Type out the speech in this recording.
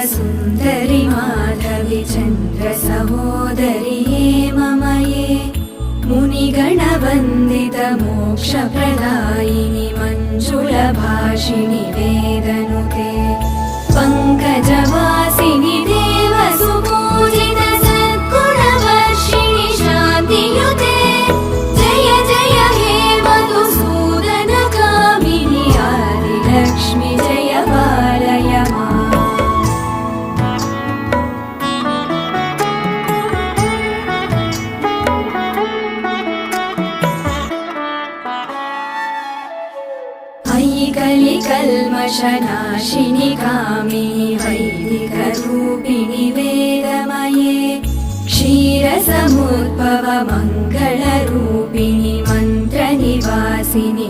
सुन्दरि माधवि चन्द्र सहोदरि हेममये मुनिगणवन्दित मोक्षप्रदायिनि मञ्जुलभाषिणि वेदनुते पङ्कजवासिनि देवसुपूजित सद्गुणवर्षिणि शान्तियुते जय जय हे मधुसूदन कामिनि आदिलक्ष्मि जय पालय माम्। कलिकल्मषनाशिनि कामिनि वैदिकरूपिणि वेदमये क्षीरसमुद्भव मङ्गलरूपिणि मन्त्रनिवासिनि